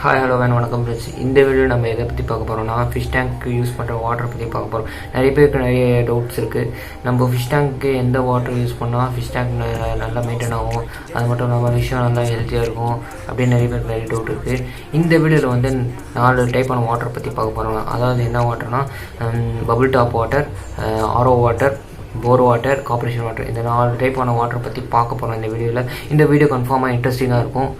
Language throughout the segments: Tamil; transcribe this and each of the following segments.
ஹாய் ஹலோ வணக்கம் ஃப்ரெண்ட்ஸ். இந்த வீடியோ நம்ம எதை பற்றி பார்க்க போகிறோம்னா ஃபிஷ் டேங்க்கு யூஸ் பண்ணுற வாட்டரை பற்றி பார்க்க போகிறோம். நிறைய பேருக்கு நிறைய டவுட்ஸ் இருக்குது. நம்ம ஃபிஷ் டேங்க்கு எந்த வாட்டர் யூஸ் பண்ணால் ஃபிஷ் டேங்க் நல்லா மெயின்டைன் ஆகும், அது மட்டும் இல்லாமல் ஃபிஷ்ஷும் நல்லா ஹெல்த்தியாக இருக்கும் அப்படின்னு நிறைய பேருக்கு நிறைய டவுட் இருக்குது. இந்த வீடியோவில் வந்து 4 டைப்பான வாட்டரை பற்றி பார்க்க போகிறோம். அதாவது என்ன வாட்டர்னா bubble top water, RO water, bore water, corporation water. இந்த 4 டைப்பான வாட்டரை பற்றி பார்க்க போகிறோம் இந்த வீடியோவில். இந்த வீடியோ கன்ஃபார்மாக இன்ட்ரெஸ்டிங்காக இருக்கும்.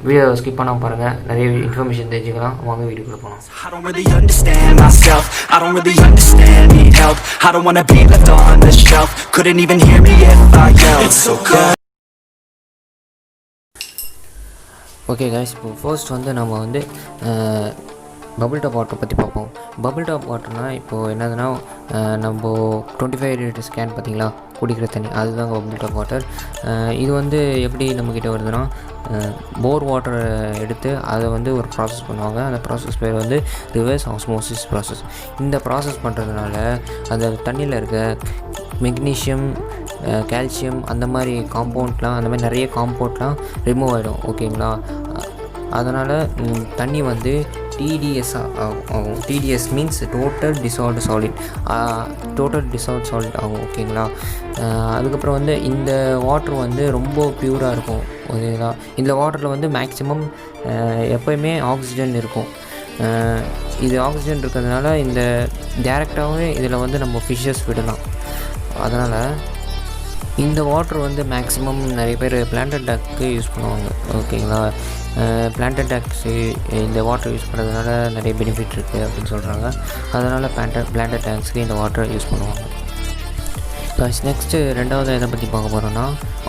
வீடியோ ஸ்கிப் பண்ணாம பாருங்க, நிறைய இன்ஃபர்மேஷன் தெரிஞ்சுக்கலாம். வாங்க வீடியோக்குள்ள போகலாம். I don't really understand myself, I don't really understand, need help, I don't wanna be left on the shelf, couldn't even hear me if I yelled, it's so good. Okay guys, இப்போ ஃபர்ஸ்ட் வந்து நம்ம வந்து பபிள் டாப் வாட்டர் பற்றி பார்ப்போம். பபிள் டாப் வாட்டர்னால் இப்போது என்னதுன்னா நம்ம 25 லிட்டர் ஸ்கேன் பார்த்திங்களா, குடிக்கிற தண்ணி, அதுதாங்க பபிள் டாப் வாட்டர். இது வந்து எப்படி நம்மக்கிட்ட வருதுன்னா, போர் வாட்டரை எடுத்து அதை வந்து ஒரு ப்ராசஸ் பண்ணுவாங்க. அந்த ப்ராசஸ் பேர் வந்து ரிவர்ஸ் ஆஸ்மோசிஸ் ப்ராசஸ். இந்த ப்ராசஸ் பண்ணுறதுனால அந்த தண்ணியில் இருக்க மெக்னீஷியம், கால்சியம், அந்த மாதிரி காம்பவுண்ட்லாம், அந்த மாதிரி நிறைய காம்பவுண்ட்லாம் ரிமூவ் ஆகிடும். ஓகேங்களா? அதனால் தண்ணி வந்து டிடிஎஸ்ஸாக ஆகும். TDS means total dissolved solid, total dissolve solid ஆகும். ஓகேங்களா? அதுக்கப்புறம் வந்து இந்த வாட்ரு வந்து ரொம்ப ப்யூராக இருக்கும். ஓகேங்களா? இந்த வாட்டரில் வந்து மேக்ஸிமம் எப்போயுமே ஆக்சிஜன் இருக்கும். இது ஆக்சிஜன் இருக்கிறதுனால இந்த டேரெக்டாகவே இதில் வந்து நம்ம ஃபிஷ்ஷஸ் விடலாம். அதனால் இந்த வாட்ரு வந்து மேக்ஸிமம் நிறைய பேர் பிளான்டட் டேங்க்கு யூஸ் பண்ணுவாங்க. ஓகேங்களா? பிளான்டட் டேங்க்ஸு இந்த வாட்டர் யூஸ் பண்ணுறதுனால நிறைய பெனிஃபிட் இருக்குது அப்படின்னு சொல்கிறாங்க. அதனால் பிளான்டட் டேங்க்ஸுக்கு இந்த வாட்டரை யூஸ் பண்ணுவாங்க. நெக்ஸ்ட்டு ரெண்டாவது எதை பற்றி பார்க்க போகிறோன்னா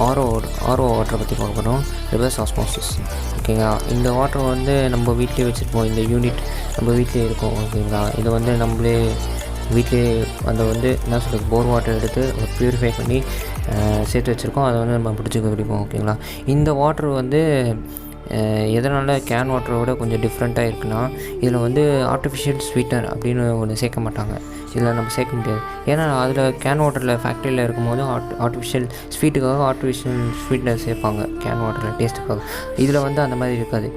ஆரோ வாட்டரை பற்றி பார்க்க போகிறோம். Reverse osmosis. ஓகேங்களா? இந்த வாட்டர் வந்து நம்ம வீட்டிலே வச்சுருப்போம். இந்த யூனிட் நம்ம வீட்டிலே இருக்கும். ஓகேங்களா? இது வந்து நம்மளே வீட்டிலே அந்த வந்து என்ன சொல்கிறது, போர் வாட்டர் எடுத்து ப்யூரிஃபை பண்ணி சேர்த்து வச்சுருக்கோம். அதை வந்து நம்ம பிடிச்சி குடிப்போம். ஓகேங்களா? இந்த வாட்டர் வந்து எதனால் கேன் வாட்டரை விட கொஞ்சம் டிஃப்ரெண்ட்டாக இருக்குன்னா, இதில் வந்து ஆர்டிஃபிஷியல் ஸ்வீட்னர் அப்படின்னு ஒன்று சேர்க்க மாட்டாங்க. இதில் நம்ம சேர்க்க முடியாது. ஏன்னா அதில் கேன் வாட்டரில் ஃபேக்ட்ரியில் இருக்கும்போது ஆர்டிஃபிஷியல் ஸ்வீட்னர் சேர்ப்பாங்க கேன் வாட்டரில் டேஸ்ட்டுக்காக. இதில் வந்து அந்த மாதிரி இருக்காது.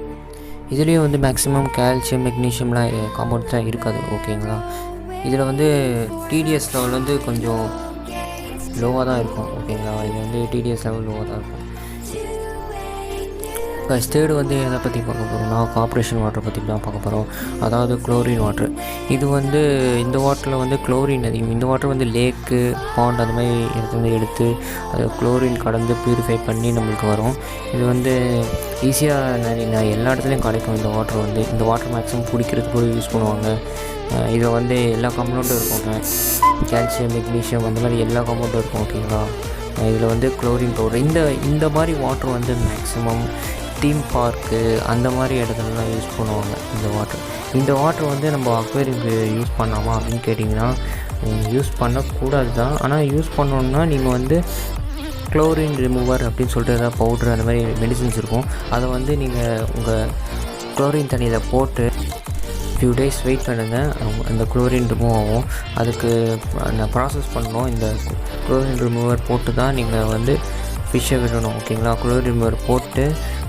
இதுலேயும் வந்து மேக்ஸிமம் கால்சியம், மெக்னீஷியம்லாம் காம்பவுண்ட்ஸ் தான் இருக்காது. ஓகேங்களா? இதில் வந்து டிடிஎஸ் லெவல் வந்து கொஞ்சம் லோவாக தான் இருக்கும். ஓகேங்களா? இது வந்து டிடிஎஸ் லெவல் லோவாக தான் இருக்கும். தேர்டு வந்து எதை பற்றி பார்க்க போகிறோம்னா கார்பரேஷன் வாட்டரை பற்றி தான் பார்க்க போகிறோம். அதாவது குளோரின் வாட்டர். இது வந்து இந்த வாட்டரில் வந்து குளோரின் அதிகம். இந்த வாட்டர் வந்து லேக்கு, பாண்ட் அந்த மாதிரி இடத்துல எடுத்து அது குளோரின் கடந்து ப்யூரிஃபை பண்ணி நம்மளுக்கு வரும். இது வந்து ஈஸியாக எல்லா இடத்துலையும் கிடைக்கும். இந்த வாட்டர் மேக்ஸிமம் குடிக்கிறதுக்கு கூட யூஸ் பண்ணுவாங்க. இதில் வந்து எல்லா காம்பவுண்டும் இருக்குங்க. கால்சியம், மெக்னீஷியம், அந்த மாதிரி எல்லா காம்பவுண்டும் இருக்கும். ஓகேங்களா? இதில் வந்து குளோரின் பவுடர். இந்த மாதிரி வாட்டர் வந்து மேக்ஸிமம் தீம் பார்க்கு அந்த மாதிரி இடத்துலலாம் யூஸ் பண்ணுவாங்க. இந்த வாட்டர் வந்து நம்ம அக்வேரியம் யூஸ் பண்ணாமா அப்படின்னு கேட்டிங்கன்னா, யூஸ் பண்ணக்கூடாது தான். ஆனால் யூஸ் பண்ணோன்னா நீங்கள் வந்து குளோரின் ரிமூவர் அப்படின்னு சொல்லிட்டு ஏதாவது பவுட்ரு அந்த மாதிரி மெடிசின்ஸ் இருக்கும். அதை வந்து நீங்கள் உங்கள் குளோரின் தண்ணியில் போட்டு ஃபியூ டேஸ் வெயிட் பண்ணுங்கள். அந்த குளோரின் ரிமூவ் ஆகும். அதுக்கு நான் ப்ராசஸ் பண்ணணும். இந்த குளோரின் ரிமூவர் போட்டு தான் நீங்கள் வந்து ஃபிஷ்ஷை விடணும். ஓகேங்களா? குளோரின் ரிமூவர் போட்டு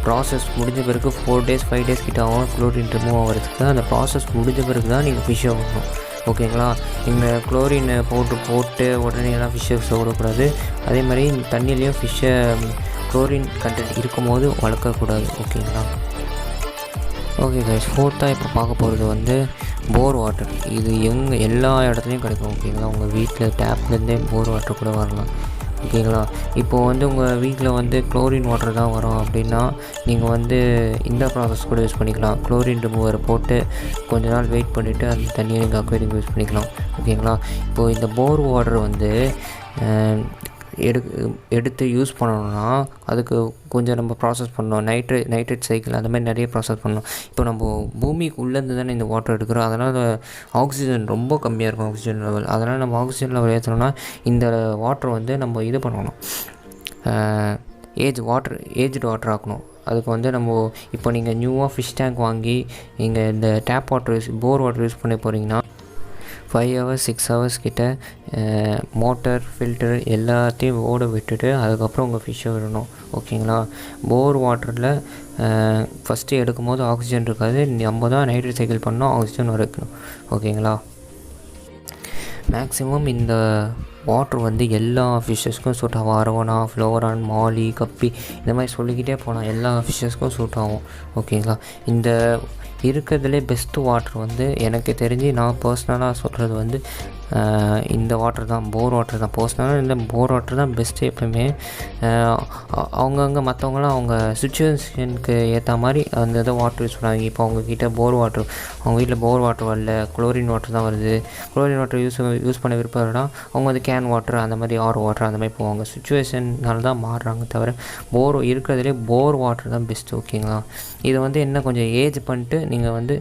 ப்ராசஸ் முடிஞ்ச பிறகு 4 டேஸ் 5 டேஸ் கிட்ட ஆகும் குளோரின் ரிமூவ் ஆகிறதுக்கு. அந்த ப்ராசஸ் முடிஞ்ச பிறகு தான் நீங்கள் ஃபிஷ்ஷை விடணும். ஓகேங்களா? இந்த குளோரின் பவுட்ரு போட்டு உடனேலாம் ஃபிஷ்ஷை விடக்கூடாது. அதே மாதிரி இந்த தண்ணியிலையும் ஃபிஷ்ஷை குளோரின் கண்டென்ட் இருக்கும்போது வளர்க்கக்கூடாது. ஓகேங்களா? ஓகே கைஸ், ஃபோர்த்தாக இப்போ பார்க்க போகிறது வந்து போர் வாட்டர். இது எல்லா இடத்துலையும் கிடைக்கும். ஓகேங்களா? உங்கள் வீட்டில் டேப்லேருந்தே போர் வாட்டர் கூட வரலாம். ஓகேங்களா? இப்போது வந்து உங்கள் வீட்டில் வந்து குளோரின் வாட்டர் தான் வரும் அப்படின்னா நீங்கள் வந்து இந்த ப்ராசஸ் கூட யூஸ் பண்ணிக்கலாம். குளோரின் ரிமூவரை போட்டு கொஞ்ச நாள் வெயிட் பண்ணிவிட்டு அந்த தண்ணியை நீங்கள் அக்வேரியம் யூஸ் பண்ணிக்கலாம். ஓகேங்களா? இப்போது இந்த போர் வாட்டர் வந்து எடுத்து யூஸ் பண்ணணும்னா அதுக்கு கொஞ்சம் நம்ம ப்ராசஸ் பண்ணணும். நைட்ரேட் சைக்கிள் அந்த மாதிரி நிறைய ப்ராசஸ் பண்ணணும். இப்போ நம்ம பூமிக்கு உள்ளேருந்து தானே இந்த வாட்டர் எடுக்கிறோம். அதனால் ஆக்சிஜன் ரொம்ப கம்மியாக இருக்கும், ஆக்சிஜன் லெவல். அதனால் நம்ம ஆக்சிஜன் லெவல் ஏற்றணும்னா இந்த வாட்டர் வந்து நம்ம இது பண்ணணும், ஏஜ்டு வாட்டர் ஆக்கணும். அதுக்கு வந்து நம்ம இப்போ நீங்கள் நியூவாக ஃபிஷ் டேங்க் வாங்கி நீங்கள் இந்த tap water bore water use பண்ண போகிறீங்கன்னா 5 hours 6 hours கிட்ட மோட்டர் ஃபில்டர் எல்லாத்தையும் ஓட விட்டுட்டு அதுக்கப்புறம் உங்கள் ஃபிஷ்ஷை விடணும். ஓகேங்களா? போர் வாட்டரில் ஃபஸ்ட்டு எடுக்கும்போது ஆக்சிஜன் இருக்காது, நம்ம தான் நைட்ரேட் சைக்கிள் பண்ணோம் ஆக்சிஜன் வரைக்கணும். ஓகேங்களா? மேக்ஸிமம் இந்த வாட்ரு வந்து எல்லா ஃபிஷ்ஷஸ்க்கும் சூட் ஆகும். அரவணா, ஃப்ளோரான், மாலி, கப்பி இந்த மாதிரி சொல்லிக்கிட்டே போனால் எல்லா ஃபிஷ்ஷஸ்க்கும் சூட் ஆகும். ஓகேங்களா? இந்த இருக்கிறதுலே பெஸ்ட்டு வாட்ரு வந்து எனக்கு தெரிஞ்சு நான் பர்சனலாக சொல்கிறது வந்து இந்த வாட்டர் தான், போர் வாட்டர் தான். பர்சனலாக இந்த போர் வாட்டர் தான் பெஸ்ட்டு எப்போயுமே. அவங்கவுங்க மற்றவங்களாம் அவங்க சுச்சுவேஷனுக்கு ஏற்ற மாதிரி அந்த இதை வாட்டர் யூஸ் பண்ணுவாங்க. இப்போ அவங்கக்கிட்ட போர் வாட்டர், அவங்க வீட்டில் போர் வாட்டர் வரல, குளோரின் வாட்டர் தான் வருது, குளோரின் வாட்டர் யூஸ் பண்ண விருப்பம் இல்லைனா அவங்க வந்து கேன் வாட்டர் அந்த மாதிரி ஆர் வாட்டர் அந்த மாதிரி போவாங்க. சுச்சுவேஷன்னால தான் மாறுறாங்க தவிர போர் இருக்கிறதுலே போர் வாட்டர் தான் பெஸ்ட்டு. ஓகேங்களா? இதை வந்து என்ன கொஞ்சம் ஏஜ் பண்ணிட்டு நீங்கள் வந்து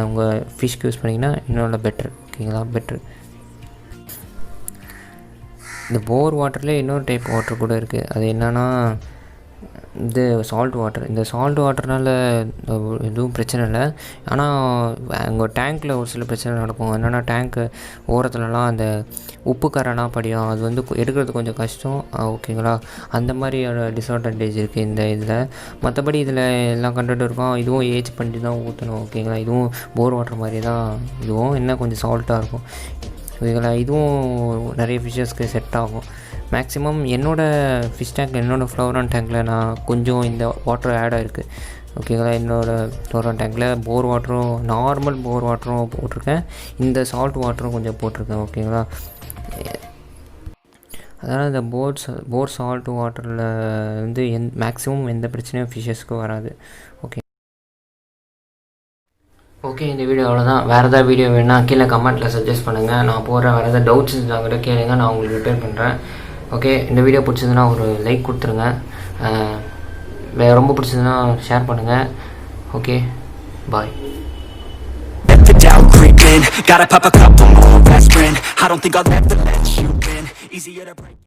உங்கள் ஃபிஷ்க்கு யூஸ் பண்ணிங்கன்னா இன்னும் பெட்ரு. ஓகேங்களா? பெட்ரு. இந்த போர் வாட்டர்லேயே இன்னொரு டைப் வாட்டர் கூட இருக்குது. அது என்னென்னா இது சால்ட் வாட்டர். இந்த சால்ட் வாட்டர்னால் எதுவும் பிரச்சனை இல்லை. ஆனால் உங்கள் டேங்க்கில் ஒரு சில பிரச்சனை நடக்கும். என்னென்னா டேங்க்கு ஓரத்துலலாம் அந்த உப்பு கரைலாம் படியும், அது வந்து எடுக்கிறது கொஞ்சம் கஷ்டம். ஓகேங்களா? அந்த மாதிரியான டிஸ்அட்வான்டேஜ் இருக்குது இந்த இதில். மற்றபடி இதில் எல்லாம் கண்டென்ட் இருக்கும். இதுவும் ஏஜ் பண்ணி தான் ஊற்றணும். ஓகேங்களா? இதுவும் போர் வாட்டர் மாதிரி தான். இதுவும் என்ன கொஞ்சம் சால்ட்டாக இருக்கும். ஓகேங்களா? இதுவும் நிறைய ஃபிஷ்ஷஸ்க்கு செட் ஆகும். மேக்ஸிமம் என்னோடய ஃபிஷ் டேங்க், என்னோடய ஃப்ளோரான் டேங்க்கில் நான் கொஞ்சம் இந்த வாட்டர் ஆட் ஆகிருக்கு. ஓகேங்களா? என்னோடய ஃப்ளோரான் டேங்க்கில் போர் வாட்டரும், நார்மல் போர் வாட்டரும் போட்டிருக்கேன், இந்த சால்ட் வாட்டரும் கொஞ்சம் போட்டிருக்கேன். ஓகேங்களா? அதனால் இந்த போர் சால்ட் வாட்டரில் வந்து மேக்ஸிமம் எந்த பிரச்சனையும் ஃபிஷ்ஷஸ்க்கு வராது. ஓகே, இந்த வீடியோ அவ்வளோதான். வேறு ஏதாவது வீடியோ வேணுன்னா கீழே கமெண்ட்டில் சஜஸ்ட் பண்ணுங்கள். நான் போகிறேன். வேறு ஏதாவது டவுட்ஸ் இருந்தால் கூட கேளுங்க, நான் உங்களுக்கு ரிப்பேர் பண்ணுறேன். ஓகே, இந்த வீடியோ பிடிச்சதுன்னா ஒரு லைக் கொடுத்துருங்க. ரொம்ப பிடிச்சதுன்னா ஷேர் பண்ணுங்கள். Okay, bye. Gotta pop a couple more aspirin. I don't think I'll ever let you in. Easier to break.